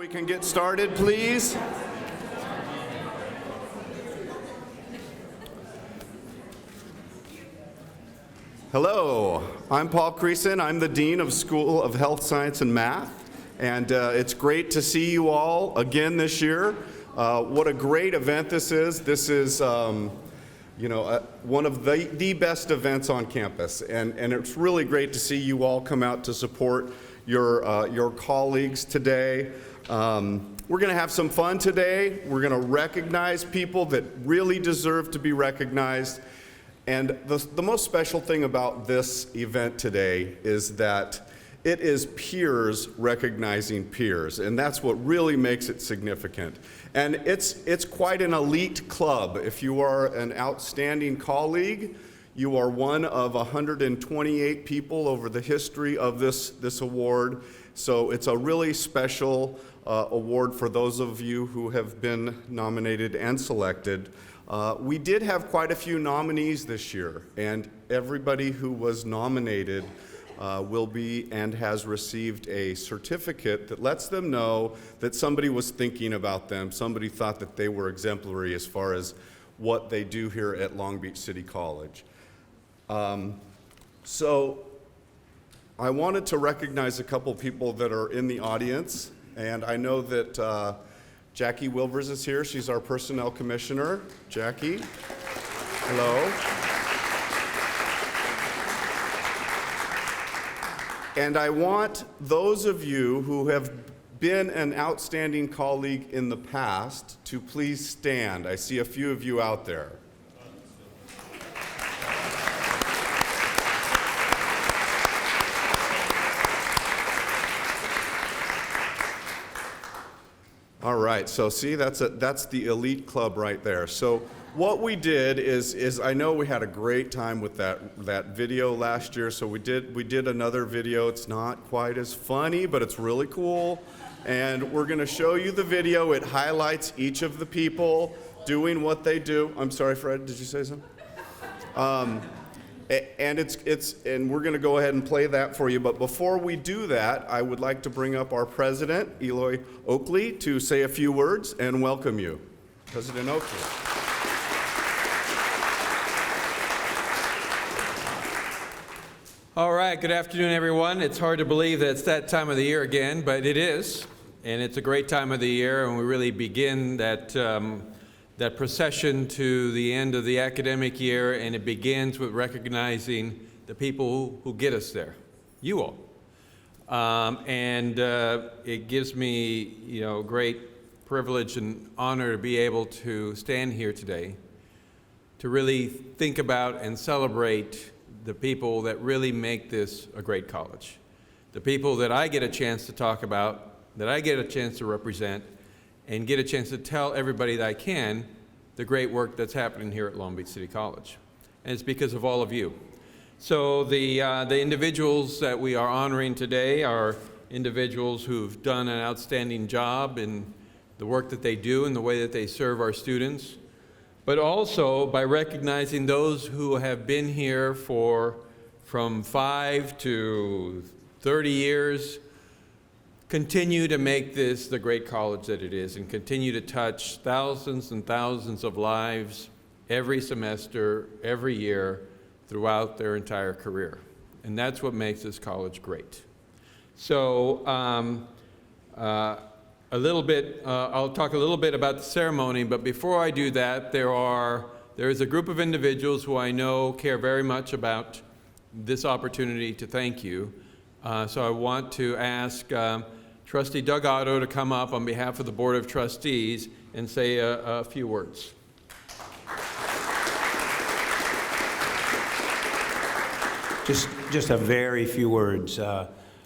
We can get started, please. Hello, I'm Paul Creason. I'm the Dean of School of Health Science and Math, and it's great to see you all again this year. What a great event this is. This is one of the best events on campus, and it's really great to see you all come out to support your colleagues today. We're going to have some fun today. We're going to recognize people that really deserve to be recognized. And the most special thing about this event today is that it is peers recognizing peers, and that's what really makes it significant. And it's quite an elite club. If you are an outstanding colleague, you are one of 128 people over the history of this award. So it's a really special award for those of you who have been nominated and selected. We did have quite a few nominees this year, and everybody who was nominated will be and has received a certificate that lets them know that somebody was thinking about them, somebody thought that they were exemplary as far as what they do here at Long Beach City College. So I wanted to recognize a couple people that are in the audience, and I know that Jackie Wilvers is here. She's our Personnel Commissioner. Jackie, hello. And I want those of you who have been an outstanding colleague in the past to please stand. I see a few of you out there. All right, so see, that's the elite club right there. So what we did is I know we had a great time with that video last year, so we did another video. It's not quite as funny, but it's really cool. And we're gonna show you the video. It highlights each of the people doing what they do. I'm sorry, Fred, did you say something? And we're going to go ahead and play that for you. But before we do that, I would like to bring up our president, Eloy Oakley, to say a few words and welcome you. President Oakley. All right, good afternoon, everyone. It's hard to believe that it's that time of the year again, but it is. And it's a great time of the year, and we really begin that procession to the end of the academic year, and it begins with recognizing the people who get us there, you all. It gives me, great privilege and honor to be able to stand here today to really think about and celebrate the people that really make this a great college. The people that I get a chance to talk about, that I get a chance to represent, and get a chance to tell everybody that I can the great work that's happening here at Long Beach City College. And it's because of all of you. So the individuals that we are honoring today are individuals who've done an outstanding job in the work that they do and the way that they serve our students, but also by recognizing those who have been here from 5 to 30 years, continue to make this the great college that it is and continue to touch thousands and thousands of lives every semester, every year, throughout their entire career. And that's what makes this college great. So I'll talk a little bit about the ceremony, but before I do that, there is a group of individuals who I know care very much about this opportunity to thank you. So I want to ask Trustee Doug Otto to come up on behalf of the Board of Trustees and say a few words. Just a very few words.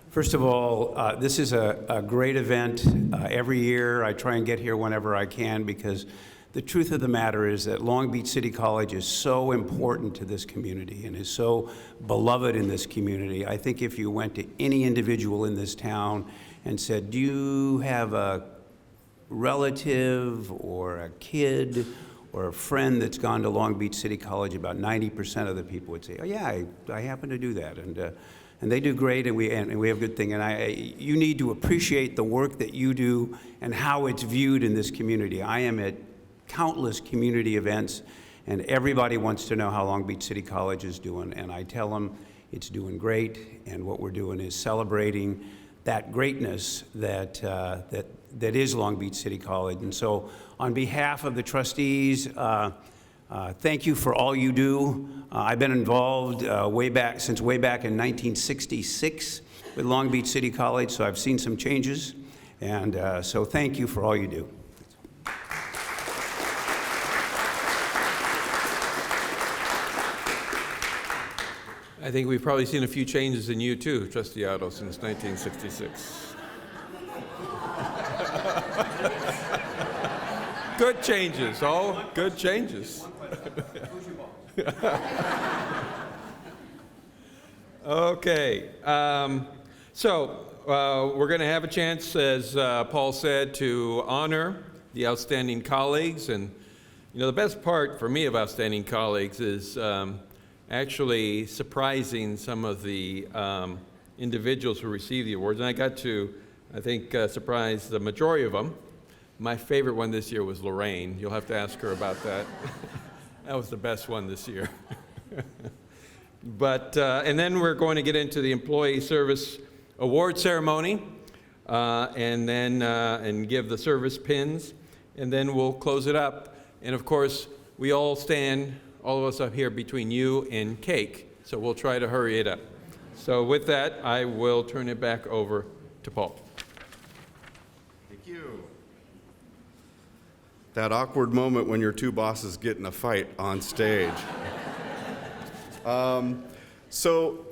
First of all, this is a great event. Every year I try and get here whenever I can because the truth of the matter is that Long Beach City College is so important to this community and is so beloved in this community. I think if you went to any individual in this town and said, do you have a relative or a kid or a friend that's gone to Long Beach City College, about 90% of the people would say, oh yeah, I happen to do that. And And they do great, and we have good thing. And you need to appreciate the work that you do and how it's viewed in this community. I am at countless community events, and everybody wants to know how Long Beach City College is doing. And I tell them it's doing great, and what we're doing is celebrating that greatness that is Long Beach City College. And so, on behalf of the trustees, thank you for all you do. I've been involved since way back in 1966 with Long Beach City College, so I've seen some changes, and so thank you for all you do. I think we've probably seen a few changes in you too, Trustee Otto, since 1966. Good changes, all good changes. Okay, so we're going to have a chance, as Paul said, to honor the outstanding colleagues. And you know, the best part for me of outstanding colleagues is actually surprising some of the individuals who receive the awards. And I got to, I think, surprise the majority of them. My favorite one this year was Lorraine. You'll have to ask her about that. That was the best one this year. But, and then we're going to get into the Employee Service Award Ceremony, and then and give the service pins, and then we'll close it up. And of course, we all stand, all of us up here, between you and cake, so we'll try to hurry it up. So with that, I will turn it back over to Paul. Thank you. That awkward moment when your two bosses get in a fight on stage. So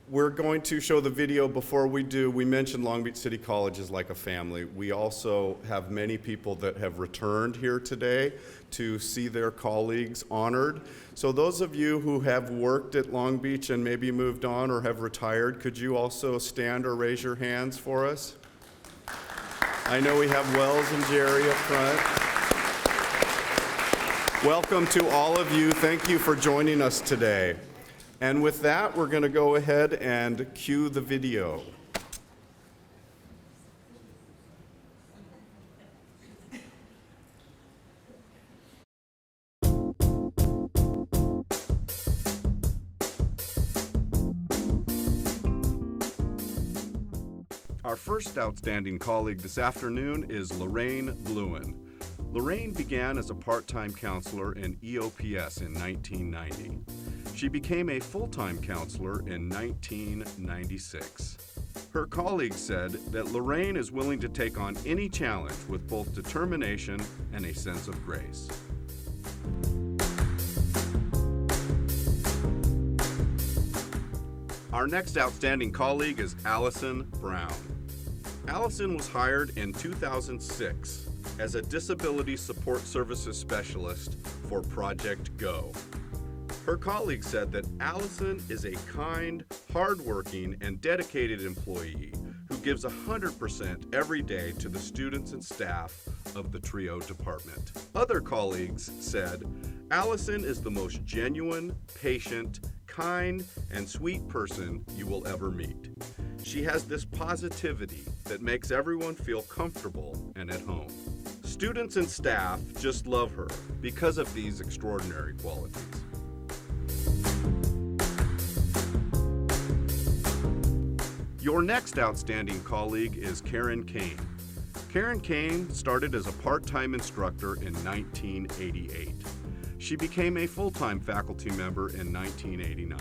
we're going to show the video. Before we do, we mentioned Long Beach City College is like a family. We also have many people that have returned here today to see their colleagues honored. So those of you who have worked at Long Beach and maybe moved on or have retired, could you also stand or raise your hands for us? I know we have Wells and Jerry up front. Welcome to all of you. Thank you for joining us today. And with that, we're going to go ahead and cue the video. Our first outstanding colleague this afternoon is Lorraine Bluen. Lorraine began as a part-time counselor in EOPS in 1990. She became a full-time counselor in 1996. Her colleagues said that Lorraine is willing to take on any challenge with both determination and a sense of grace. Our next outstanding colleague is Allison Brown. Allison was hired in 2006 as a Disability Support Services Specialist for Project Go. Her colleagues said that Allison is a kind, hardworking, and dedicated employee who gives 100% every day to the students and staff of the TRIO department. Other colleagues said, Allison is the most genuine, patient, kind, and sweet person you will ever meet. She has this positivity that makes everyone feel comfortable and at home. Students and staff just love her because of these extraordinary qualities. Your next outstanding colleague is Karen Kane. Karen Kane started as a part-time instructor in 1988. She became a full-time faculty member in 1989.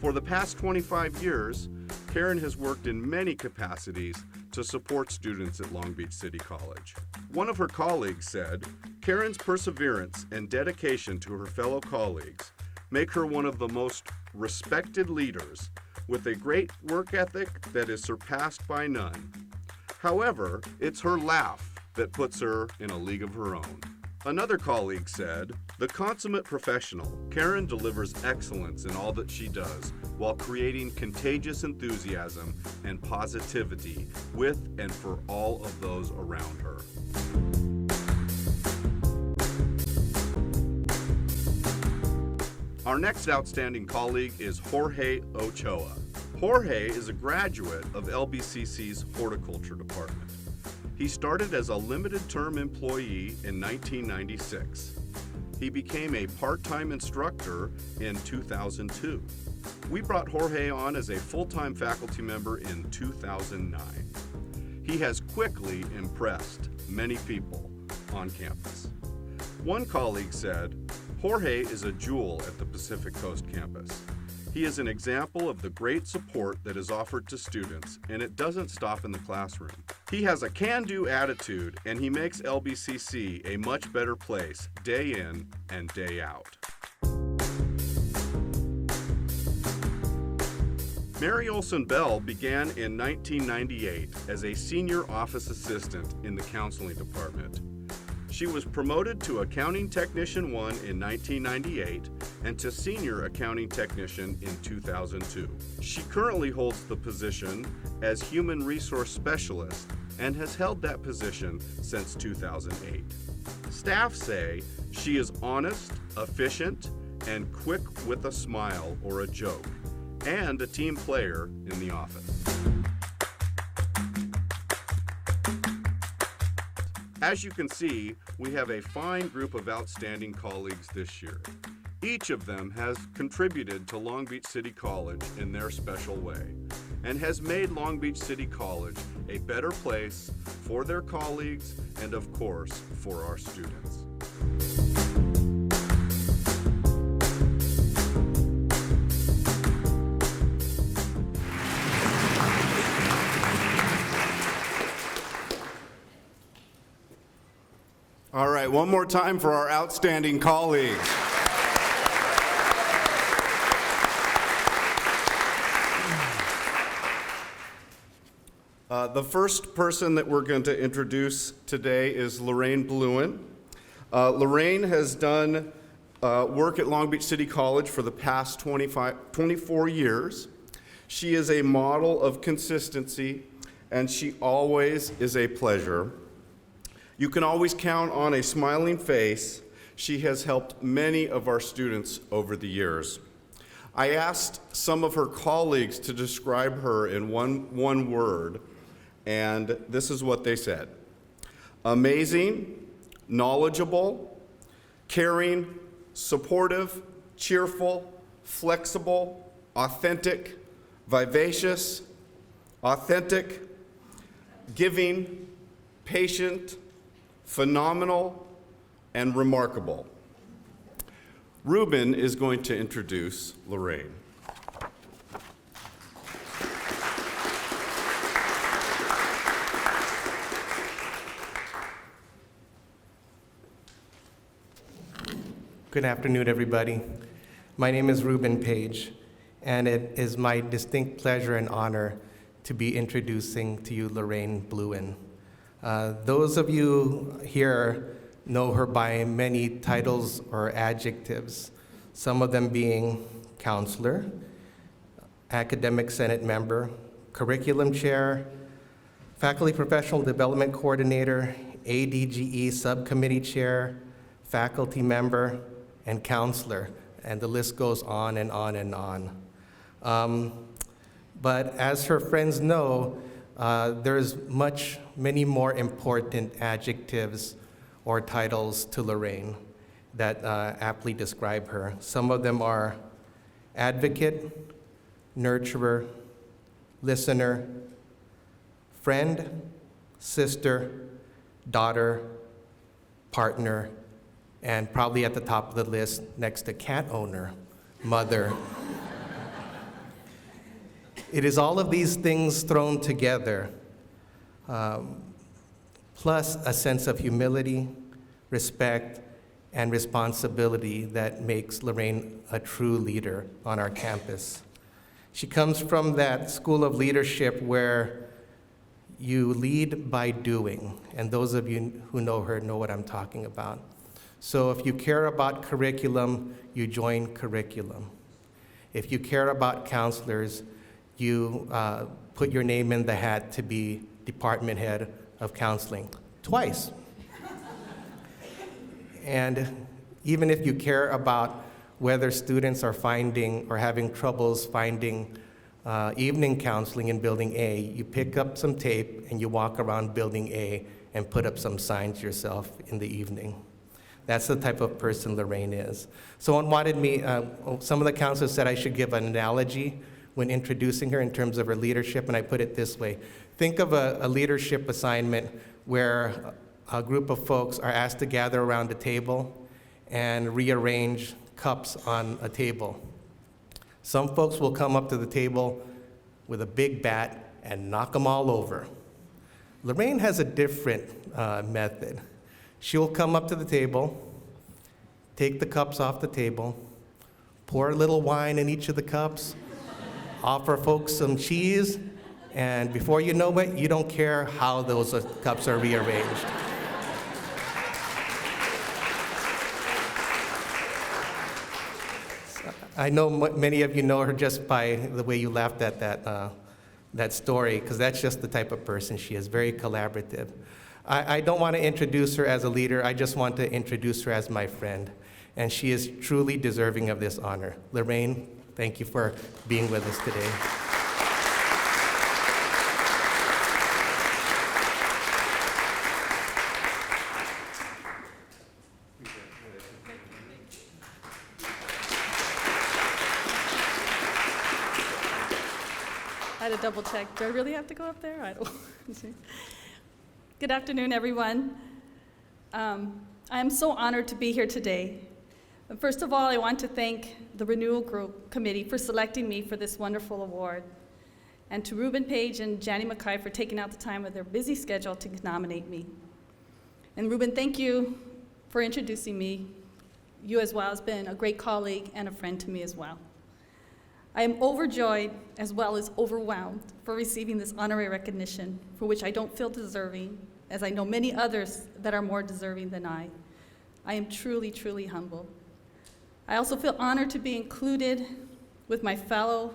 For the past 25 years, Karen has worked in many capacities to support students at Long Beach City College. One of her colleagues said, Karen's perseverance and dedication to her fellow colleagues make her one of the most respected leaders with a great work ethic that is surpassed by none. However, it's her laugh that puts her in a league of her own. Another colleague said, the consummate professional, Karen delivers excellence in all that she does while creating contagious enthusiasm and positivity with and for all of those around her. Our next outstanding colleague is Jorge Ochoa. Jorge is a graduate of LBCC's horticulture department. He started as a limited-term employee in 1996. He became a part-time instructor in 2002. We brought Jorge on as a full-time faculty member in 2009. He has quickly impressed many people on campus. One colleague said, "Jorge is a jewel at the Pacific Coast campus. He is an example of the great support that is offered to students, and it doesn't stop in the classroom. He has a can-do attitude, and he makes LBCC a much better place day in and day out." Mary Olson Bell began in 1998 as a senior office assistant in the counseling department. She was promoted to Accounting Technician 1 in 1998 and to Senior Accounting Technician in 2002. She currently holds the position as Human Resource Specialist and has held that position since 2008. Staff say she is honest, efficient, and quick with a smile or a joke, and a team player in the office. As you can see, we have a fine group of outstanding colleagues this year. Each of them has contributed to Long Beach City College in their special way and has made Long Beach City College a better place for their colleagues and, of course, for our students. All right, one more time for our outstanding colleagues. The first person that we're going to introduce today is Lorraine Bluen. Lorraine has done work at Long Beach City College for the past 24 years. She is a model of consistency, and she always is a pleasure. You can always count on a smiling face. She has helped many of our students over the years. I asked some of her colleagues to describe her in one word, and this is what they said: amazing, knowledgeable, caring, supportive, cheerful, flexible, authentic, vivacious, authentic, giving, patient, phenomenal, and remarkable. Ruben is going to introduce Lorraine. Good afternoon, everybody. My name is Ruben Page, and it is my distinct pleasure and honor to be introducing to you Lorraine Bluen. Those of you here know her by many titles or adjectives, some of them being counselor, academic senate member, curriculum chair, faculty professional development coordinator, ADGE subcommittee chair, faculty member, and counselor, and the list goes on and on and on. But as her friends know, there's many more important adjectives or titles to Lorraine that aptly describe her. Some of them are advocate, nurturer, listener, friend, sister, daughter, partner, and probably at the top of the list next to cat owner, mother. It is all of these things thrown together, plus a sense of humility, respect, and responsibility that makes Lorraine a true leader on our campus. She comes from that school of leadership where you lead by doing, and those of you who know her know what I'm talking about. So if you care about curriculum, you join curriculum. If you care about counselors, you put your name in the hat to be department head of counseling, twice. And even if you care about whether students are finding or having troubles finding evening counseling in Building A, you pick up some tape and you walk around Building A and put up some signs yourself in the evening. That's the type of person Lorraine is. Someone wanted me, some of the counselors said I should give an analogy when introducing her in terms of her leadership, and I put it this way. Think of a leadership assignment where a group of folks are asked to gather around a table and rearrange cups on a table. Some folks will come up to the table with a big bat and knock them all over. Lorraine has a different method. She'll come up to the table, take the cups off the table, pour a little wine in each of the cups, offer folks some cheese, and before you know it, you don't care how those cups are rearranged. I know many of you know her just by the way you laughed at that story, because that's just the type of person she is, very collaborative. I don't want to introduce her as a leader, I just want to introduce her as my friend, and she is truly deserving of this honor. Lorraine, thank you for being with us today. I had to double check. Do I really have to go up there? I don't. Good afternoon, everyone. I am so honored to be here today. First of all, I want to thank the Renewal Group Committee for selecting me for this wonderful award, and to Ruben Page and Janny Mackay for taking out the time of their busy schedule to nominate me. And Ruben, thank you for introducing me. You as well has been a great colleague and a friend to me as well. I am overjoyed as well as overwhelmed for receiving this honorary recognition, for which I don't feel deserving, as I know many others that are more deserving than I. I am truly, truly humbled. I also feel honored to be included with my fellow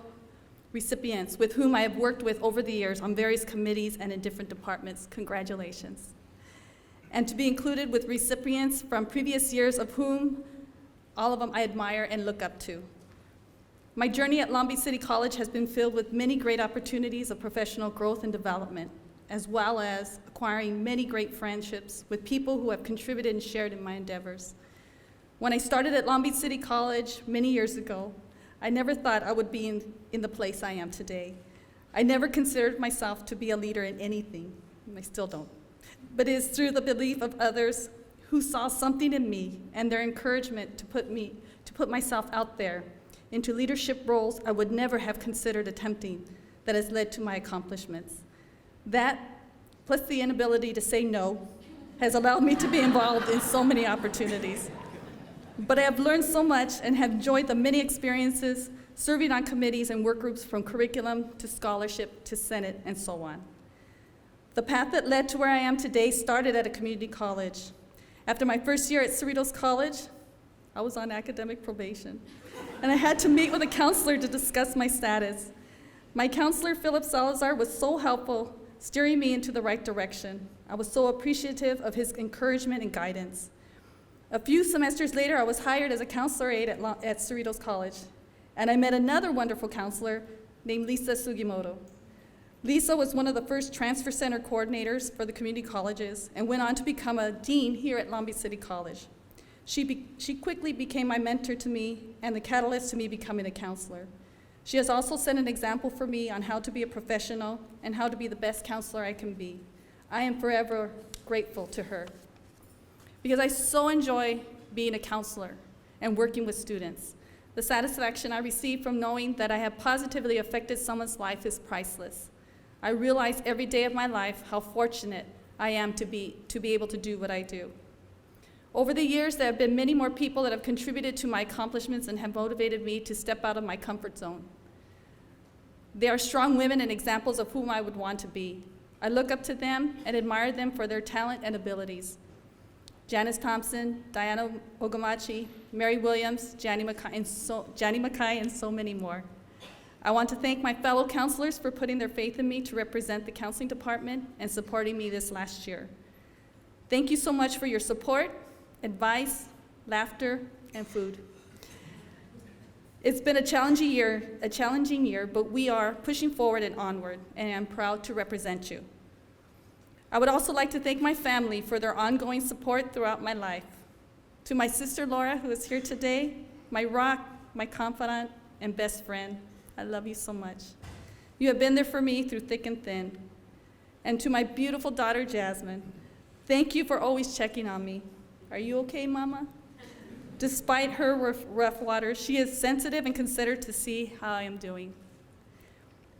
recipients with whom I have worked with over the years on various committees and in different departments. Congratulations. And to be included with recipients from previous years, of whom all of them I admire and look up to. My journey at Long Beach City College has been filled with many great opportunities of professional growth and development, as well as acquiring many great friendships with people who have contributed and shared in my endeavors. When I started at Long Beach City College many years ago, I never thought I would be in the place I am today. I never considered myself to be a leader in anything, and I still don't. But it is through the belief of others who saw something in me and their encouragement to put myself out there into leadership roles I would never have considered attempting that has led to my accomplishments. That, plus the inability to say no, has allowed me to be involved in so many opportunities. But I have learned so much and have enjoyed the many experiences serving on committees and work groups, from curriculum to scholarship to Senate and so on. The path that led to where I am today started at a community college. After my first year at Cerritos College, I was on academic probation, and I had to meet with a counselor to discuss my status. My counselor, Philip Salazar, was so helpful, steering me into the right direction. I was so appreciative of his encouragement and guidance. A few semesters later, I was hired as a counselor aide at Cerritos College, and I met another wonderful counselor named Lisa Sugimoto. Lisa was one of the first transfer center coordinators for the community colleges and went on to become a dean here at Long Beach City College. She quickly became my mentor to me and the catalyst to me becoming a counselor. She has also set an example for me on how to be a professional and how to be the best counselor I can be. I am forever grateful to her, because I so enjoy being a counselor and working with students. The satisfaction I receive from knowing that I have positively affected someone's life is priceless. I realize every day of my life how fortunate I am to be able to do what I do. Over the years, there have been many more people that have contributed to my accomplishments and have motivated me to step out of my comfort zone. They are strong women and examples of whom I would want to be. I look up to them and admire them for their talent and abilities. Janice Thompson, Diana Ogamachi, Mary Williams, Janny Mackay, and so many more. I want to thank my fellow counselors for putting their faith in me to represent the counseling department and supporting me this last year. Thank you so much for your support, advice, laughter, and food. It's been a challenging year, but we are pushing forward and onward, and I'm proud to represent you. I would also like to thank my family for their ongoing support throughout my life. To my sister Laura, who is here today, my rock, my confidant, and best friend, I love you so much. You have been there for me through thick and thin. And to my beautiful daughter, Jasmine, thank you for always checking on me. Are you okay, Mama? Despite her rough waters, she is sensitive and considerate to see how I am doing.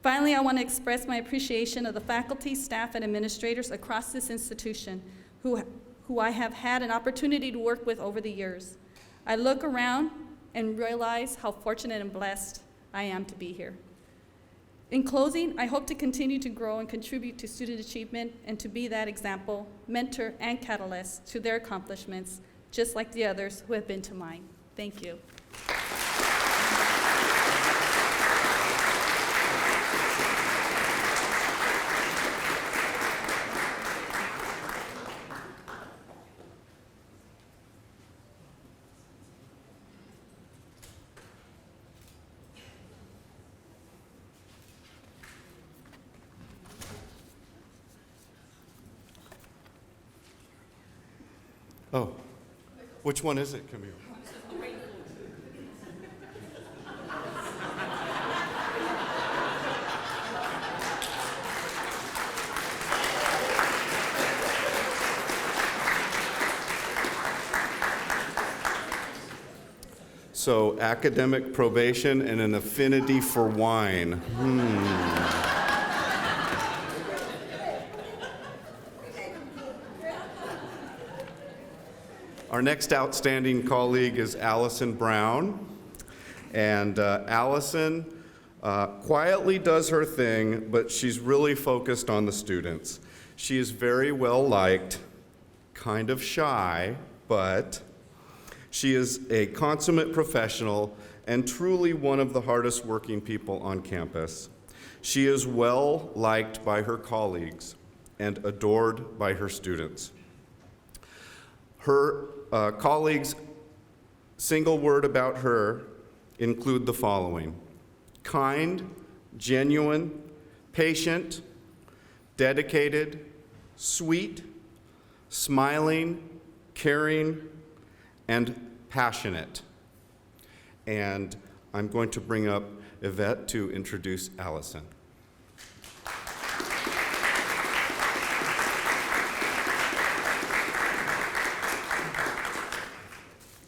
Finally, I want to express my appreciation of the faculty, staff, and administrators across this institution who I have had an opportunity to work with over the years. I look around and realize how fortunate and blessed I am to be here. In closing, I hope to continue to grow and contribute to student achievement and to be that example, mentor, and catalyst to their accomplishments, just like the others who have been to mine. Thank you. Oh, which one is it, Camille? So, academic probation and an affinity for wine. Our next outstanding colleague is Allison Brown. And Allison quietly does her thing, but she's really focused on the students. She is very well liked, kind of shy, but she is a consummate professional and truly one of the hardest working people on campus. She is well liked by her colleagues and adored by her students. Her colleagues' single word about her include the following: kind, genuine, patient, dedicated, sweet, smiling, caring, and passionate. And I'm going to bring up Yvette to introduce Allison.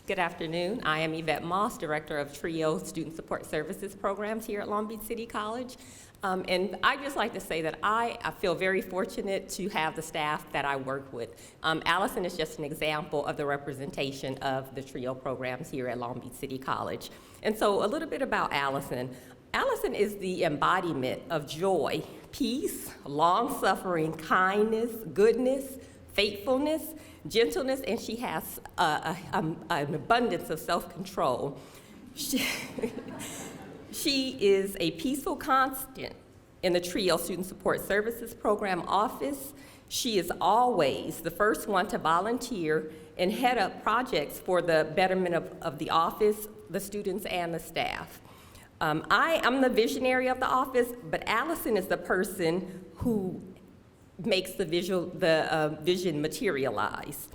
Good afternoon. I am Yvette Moss, Director of TRIO Student Support Services Programs here at Long Beach City College. And I'd just like to say that I feel very fortunate to have the staff that I work with. Allison is just an example of the representation of the TRIO programs here at Long Beach City College. And so a little bit about Allison. Allison is the embodiment of joy, peace, long-suffering, kindness, goodness, faithfulness, gentleness, and she has an abundance of self-control. She is a peaceful constant in the TRIO Student Support Services Program office. She is always the first one to volunteer and head up projects for the betterment of the office, the students, and the staff. I'm the visionary of the office, but Allison is the person who makes the vision materialize.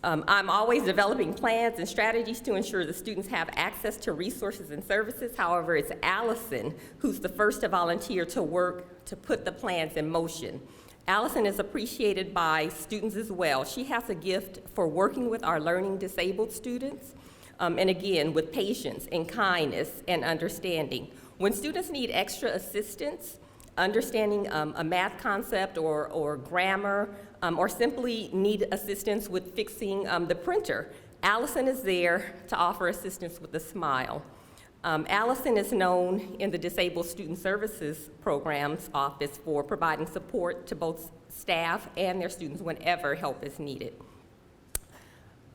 I'm always developing plans and strategies to ensure the students have access to resources and services. However, it's Allison who's the first to volunteer to work to put the plans in motion. Allison is appreciated by students as well. She has a gift for working with our learning disabled students, and again, with patience and kindness and understanding. When students need extra assistance, understanding a math concept or grammar, or simply need assistance with fixing the printer, Allison is there to offer assistance with a smile. Allison is known in the Disabled Student Services Programs office for providing support to both staff and their students whenever help is needed.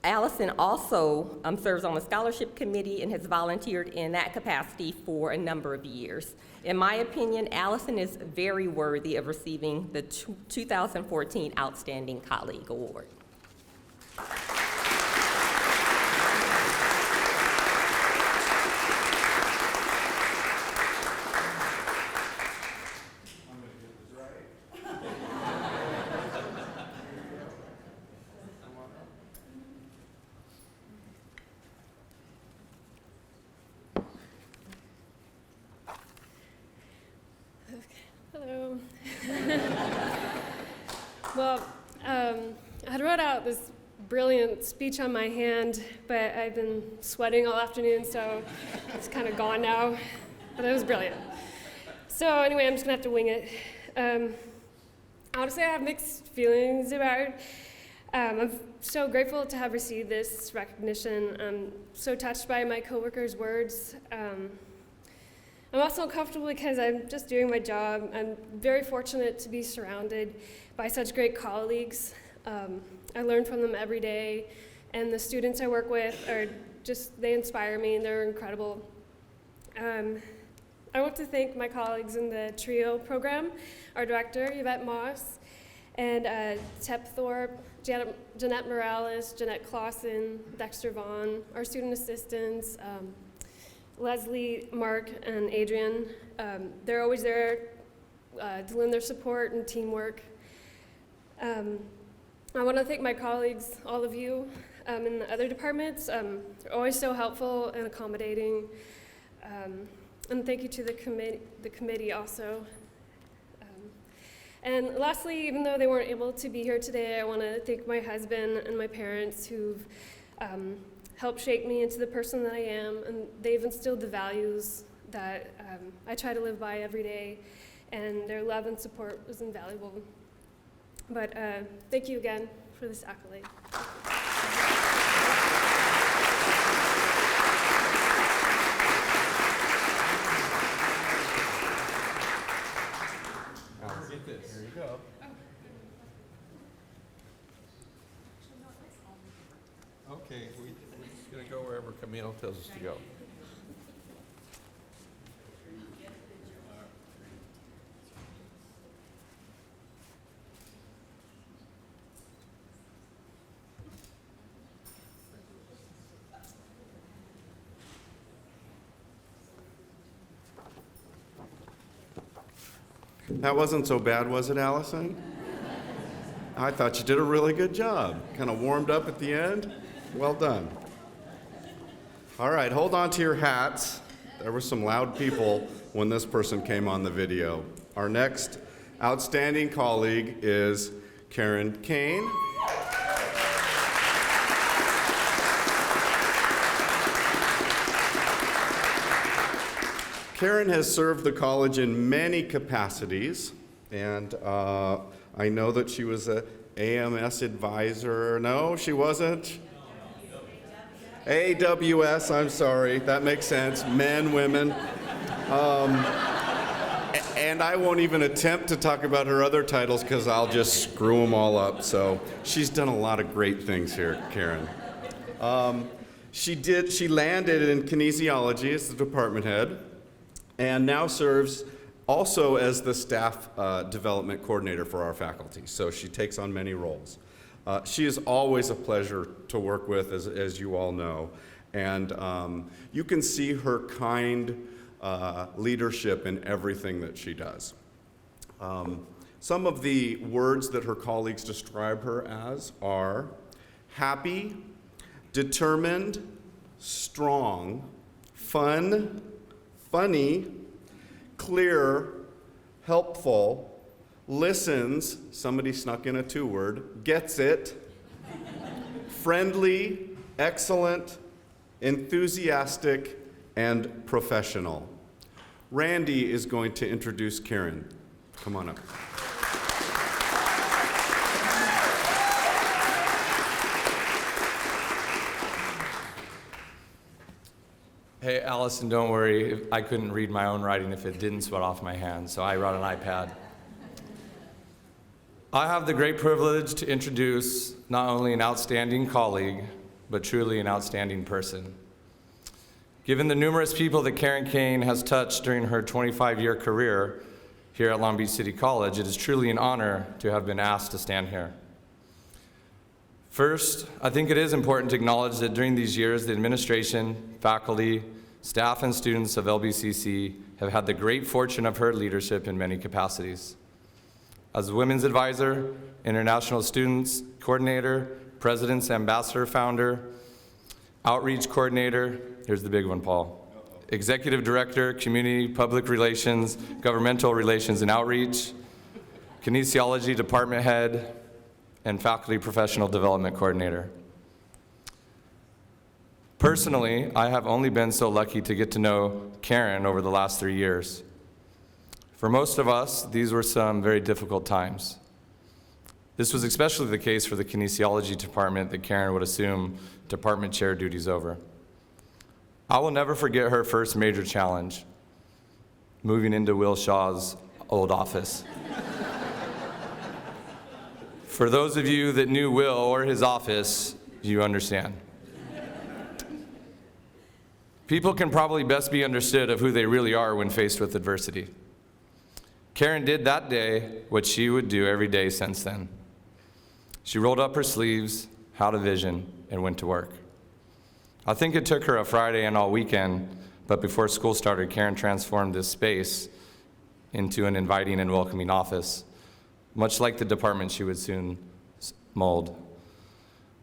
Allison also serves on the scholarship committee and has volunteered in that capacity for a number of years. In my opinion, Allison is very worthy of receiving the 2014 Outstanding Colleague Award. Well, I had wrote out this brilliant speech on my hand, but I've been sweating all afternoon, so it's kind of gone now. But it was brilliant. So anyway, I'm just gonna have to wing it. Honestly, I have mixed feelings about it. I'm so grateful to have received this recognition. I'm so touched by my coworkers' words. I'm also uncomfortable because I'm just doing my job. I'm very fortunate to be surrounded by such great colleagues. I learn from them every day, and the students I work with they inspire me, and they're incredible. I want to thank my colleagues in the TRIO program, our director, Yvette Moss, and Tep Thorpe, Jeanette Morales, Jeanette Clausen, Dexter Vaughn, our student assistants, Leslie, Mark, and Adrian. They're always there to lend their support and teamwork. I want to thank my colleagues, all of you, in the other departments. They're always so helpful and accommodating. And thank you to the committee also. And lastly, even though they weren't able to be here today, I want to thank my husband and my parents who've helped shape me into the person that I am, and they've instilled the values that I try to live by every day, and their love and support was invaluable. But thank you again for this accolade. Get this. Here you go. Okay, we're just going to go wherever Camille tells us to go. That wasn't so bad, was it, Allison? I thought you did a really good job. Kind of warmed up at the end. Well done. All right, hold on to your hats. There were some loud people when this person came on the video. Our next outstanding colleague is Karen Kane. Karen has served the college in many capacities, and I know that she was a AMS advisor. No, she wasn't? AWS, I'm sorry, that makes sense. Men, women. And I won't even attempt to talk about her other titles because I'll just screw them all up. So she's done a lot of great things here, Karen. She landed in kinesiology as the department head, and now serves also as the staff development coordinator for our faculty. So she takes on many roles. She is always a pleasure to work with, as you all know. And you can see her kind leadership in everything that she does. Some of the words that her colleagues describe her as are happy, determined, strong, fun, funny, clear, helpful, listens, somebody snuck in a 2-word, gets it, friendly, excellent, enthusiastic, and professional. Randy is going to introduce Karen. Come on up. Hey, Allison, don't worry. I couldn't read my own writing if it didn't sweat off my hand, so I wrote an iPad. I have the great privilege to introduce not only an outstanding colleague, but truly an outstanding person. Given the numerous people that Karen Kane has touched during her 25-year career here at Long Beach City College, it is truly an honor to have been asked to stand here. First, I think it is important to acknowledge that during these years, the administration, faculty, staff, and students of LBCC have had the great fortune of her leadership in many capacities. As Women's Advisor, International Students Coordinator, President's Ambassador Founder, Outreach Coordinator, here's the big one, Paul, Executive Director, Community Public Relations, Governmental Relations and Outreach, Kinesiology Department Head, and Faculty Professional Development Coordinator. Personally, I have only been so lucky to get to know Karen over the last 3 years. For most of us, these were some very difficult times. This was especially the case for the kinesiology department that Karen would assume department chair duties over. I will never forget her first major challenge, moving into Will Shaw's old office. For those of you that knew Will or his office, you understand. People can probably best be understood of who they really are when faced with adversity. Karen did that day what she would do every day since then. She rolled up her sleeves, had a vision, and went to work. I think it took her a Friday and all weekend, but before school started, Karen transformed this space into an inviting and welcoming office, much like the department she would soon mold.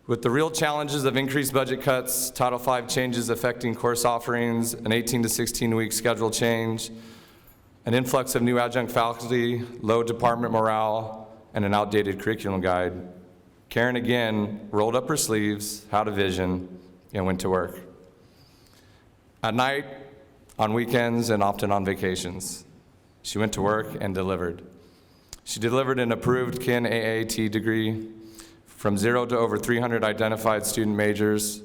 With the real challenges of increased budget cuts, Title V changes affecting course offerings, an 18 to 16-week schedule change, an influx of new adjunct faculty, low department morale, and an outdated curriculum guide, Karen again rolled up her sleeves, had a vision, and went to work. At night, on weekends, and often on vacations, she went to work and delivered. She delivered an approved KIN AAT degree, from 0 to over 300 identified student majors,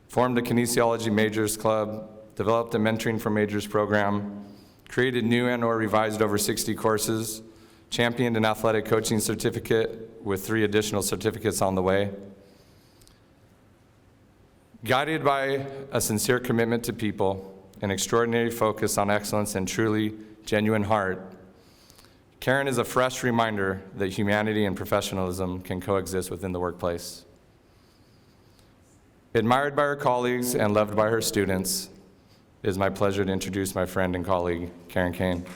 formed a kinesiology majors club, developed a mentoring for majors program, created new and/or revised over 60 courses, championed an athletic coaching certificate with 3 additional certificates on the way. Guided by a sincere commitment to people, an extraordinary focus on excellence, and truly genuine heart, Karen is a fresh reminder that humanity and professionalism can coexist within the workplace. Admired by her colleagues and loved by her students, it is my pleasure to introduce my friend and colleague, Karen Kane.